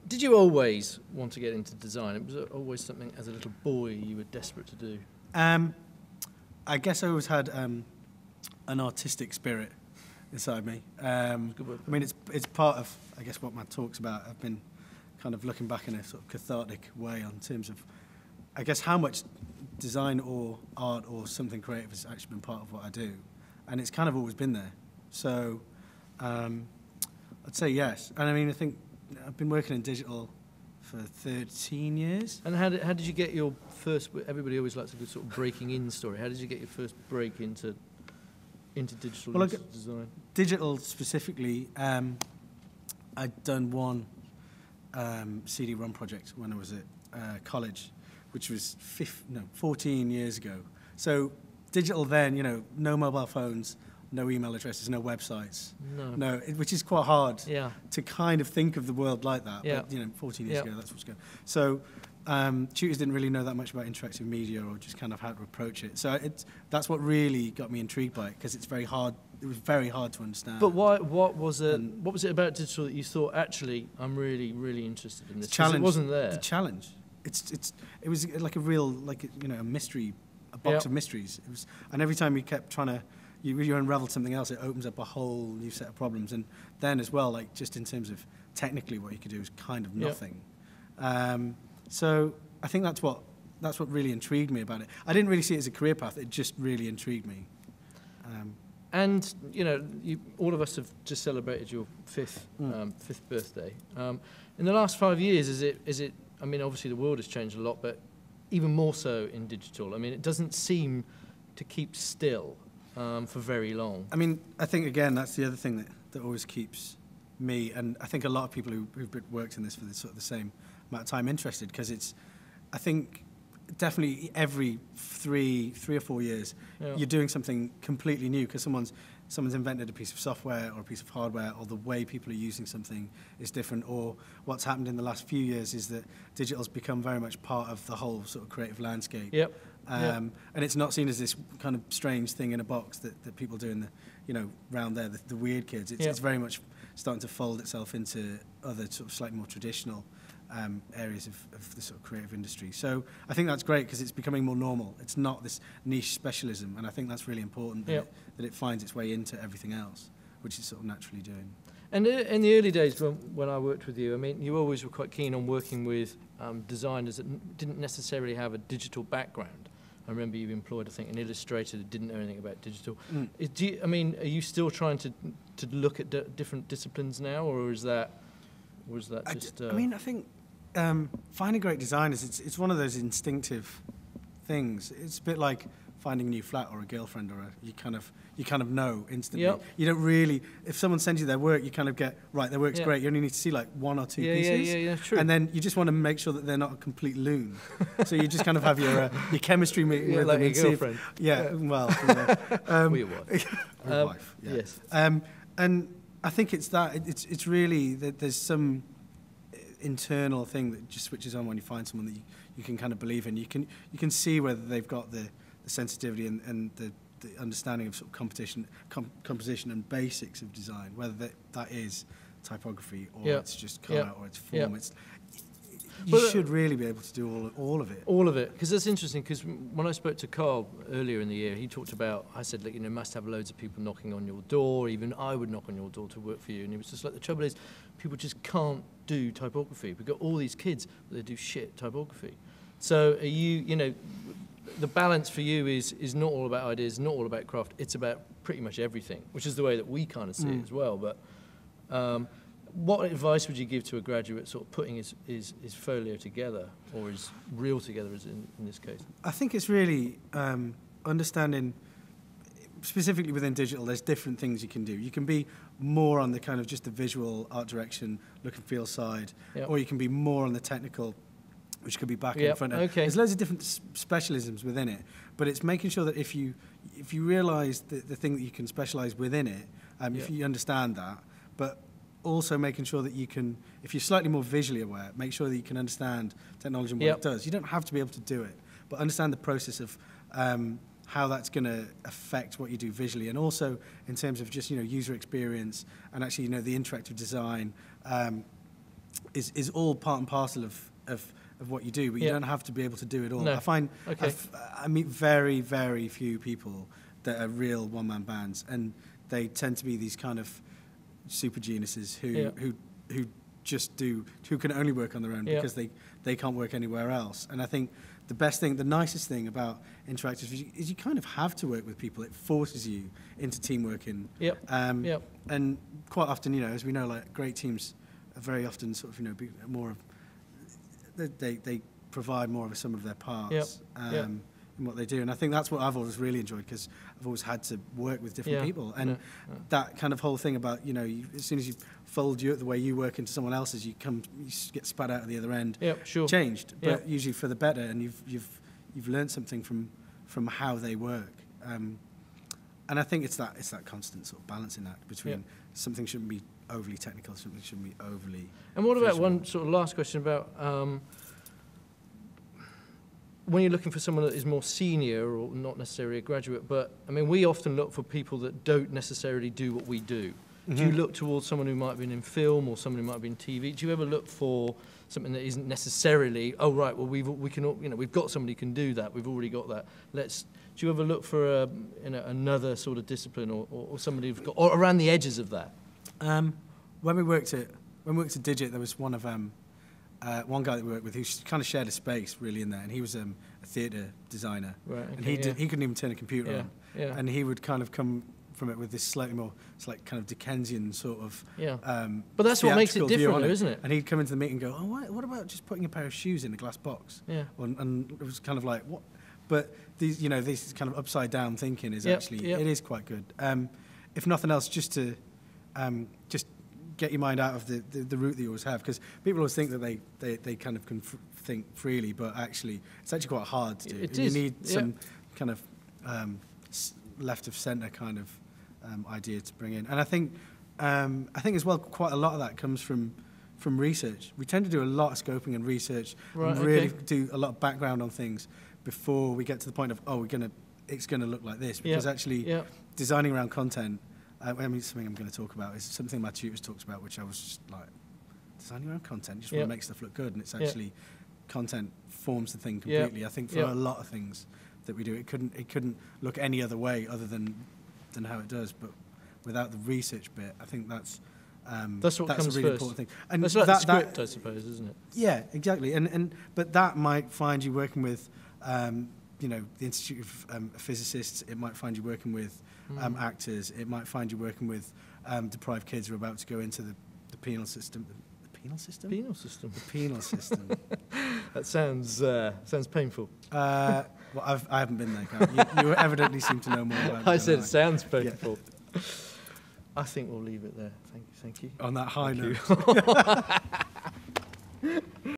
Did you always want to get into design? It was always something as a little boy you were desperate to do. I guess I always had an artistic spirit inside me. I mean, it's part of, I guess, what my talk's about. I've been kind of looking back in a sort of cathartic way on terms of, I guess, how much design or art or something creative has actually been part of what I do. And it's kind of always been there. So I'd say yes. And I mean, I think I've been working in digital for 13 years. And how did you get your first, everybody always likes a good sort of breaking in story. How did you get your first break into digital design? Digital specifically, I'd done one CD-ROM project when I was at college, which was 14 years ago. So digital then, you know, no mobile phones, no email addresses, no websites. Which is quite hard to kind of think of the world like that. Yeah. But, you know, 14 years ago, that's what's going on. So tutors didn't really know that much about interactive media or just kind of how to approach it. So that's what really got me intrigued by it, because it's very hard. It was very hard to understand. But what was it about digital that you thought, actually, I'm really, really interested in this? Challenge. It wasn't there. The challenge. It was like a real, like, you know, a mystery, a box of mysteries. It was, and every time you kept trying to, you unravel something else, it opens up a whole new set of problems. And then as well, like, just in terms of technically what you could do is kind of nothing. So I think that's what really intrigued me about it. I didn't really see it as a career path. It just really intrigued me. And you know, all of us have just celebrated your fifth birthday. In the last 5 years, is it? I mean, obviously the world has changed a lot, but even more so in digital. I mean, it doesn't seem to keep still for very long. I mean, I think again that's the other thing that always keeps me, and I think a lot of people who've worked in this for sort of the same amount of time interested, because it's, I think, definitely every three or 4 years you're doing something completely new, because someone's invented a piece of software or a piece of hardware, or the way people are using something is different. Or what's happened in the last few years is that digital's become very much part of the whole sort of creative landscape. And it's not seen as this kind of strange thing in a box that people do in the, you know, round there, the weird kids. It's very much starting to fold itself into other sort of slightly more traditional areas of the sort of creative industry. So I think that's great, because it's becoming more normal. It's not this niche specialism, and I think that's really important that it finds its way into everything else, which it's sort of naturally doing. And in the early days when I worked with you, I mean, you always were quite keen on working with designers that didn't necessarily have a digital background. I remember you employed, I think, an illustrator that didn't know anything about digital. I mean, are you still trying to look at different disciplines now, or is that just? I mean, I think finding great designers, it's one of those instinctive things. It's a bit like finding a new flat or a girlfriend, or you kind of know instantly. You don't really, if someone sends you their work, you kind of get, right, their work's great. You only need to see like one or two pieces. Yeah, true. And then you just want to make sure that they're not a complete loon. So you just kind of have your chemistry meeting with like them. Like a girlfriend. Well, you know, or your wife. Or wife, yeah. Yes. And I think it's that. It's really that there's some internal thing that just switches on when you find someone that you can kind of believe in. You can see whether they've got the sensitivity and the understanding of sort of composition and basics of design, whether that is typography or it's just colour or it's form. You should really be able to do all of it. All of it, because that's interesting. Because when I spoke to Carl earlier in the year, he talked about. I said, look, you know, must have loads of people knocking on your door. Even I would knock on your door to work for you. And he was just like, the trouble is, people just can't do typography. We've got all these kids, but they do shit typography. So are you know, the balance for you is not all about ideas, not all about craft. It's about pretty much everything, which is the way that we kind of see it as well. But what advice would you give to a graduate sort of putting his folio together, or his reel together, as in this case? I think it's really understanding, specifically within digital, there's different things you can do. You can be more on the kind of just the visual art direction, look and feel side, or you can be more on the technical, which could be back and front end. There's loads of different specialisms within it, but it's making sure that if you realise the thing that you can specialise within it, if you understand that, but also making sure that you can, if you're slightly more visually aware, make sure that you can understand technology and what it does. You don't have to be able to do it, but understand the process of how that's going to affect what you do visually, and also in terms of just, you know, user experience and actually, you know, the interactive design is all part and parcel of what you do, but you don't have to be able to do it all. No. I find Okay. I meet very, very few people that are real one-man bands, and they tend to be these kind of super geniuses who just who can only work on their own because they can't work anywhere else. And I think the nicest thing about interactive is you kind of have to work with people. It forces you into team working. And quite often, you know, as we know, like great teams are very often sort of, you know, more of, they provide more of a sum of their parts in what they do. And I think that's what I've always really enjoyed, because I've always had to work with different people. And that kind of whole thing about, you know, as soon as you fold the way you work into someone else's, you get spat out at the other end. Changed, but usually for the better. And you've learned something from how they work. And I think it's that constant sort of balancing act between something shouldn't be overly technical, something shouldn't be overly. And what about visual. one sort of last question about when you're looking for someone that is more senior or not necessarily a graduate, but I mean, we often look for people that don't necessarily do what we do. Do you look towards someone who might have been in film or someone who might have been TV? Do you ever look for something that isn't necessarily, oh right, well we've got somebody who can do that. We've already got that. Do you ever look for another sort of discipline or somebody who's got, or around the edges of that? When we worked at Digit, there was one guy that we worked with who kind of shared a space really in there, and he was a theatre designer, right? Okay, and he couldn't even turn a computer on, and he would kind of come from it with this slightly more, it's like kind of Dickensian sort of but that's what makes it different, it. isn't it? And he'd come into the meeting and go, oh, what about just putting a pair of shoes in a glass box? And it was kind of like, what? But these, you know, this kind of upside down thinking is actually it is quite good. If nothing else, just to just get your mind out of the route that you always have, because people always think that they kind of can think freely, but actually it's actually quite hard to do. It is. You need some kind of left of centre kind of idea to bring in, and I think as well quite a lot of that comes from research. We tend to do a lot of scoping and research, and really do a lot of background on things before we get to the point of it's gonna look like this, because actually designing around content. I mean, something I'm going to talk about is something my tutors talked about, which I was just like, designing around content, you just want to make stuff look good, and it's actually content forms the thing completely. I think for a lot of things that we do, it couldn't look any other way other than how it does. But without the research bit, I think that's what comes a really first. important thing. And that's like the script, I suppose, isn't it? Yeah, exactly. But that might find you working with, you know, the Institute of Physicists. It might find you working with actors. It might find you working with deprived kids who are about to go into the penal system. The penal system? Penal system. The penal system. That sounds painful. Well, I haven't been there, Gareth. You evidently seem to know more about it. I said it sounds painful. I think we'll leave it there. Thank you. On that high note.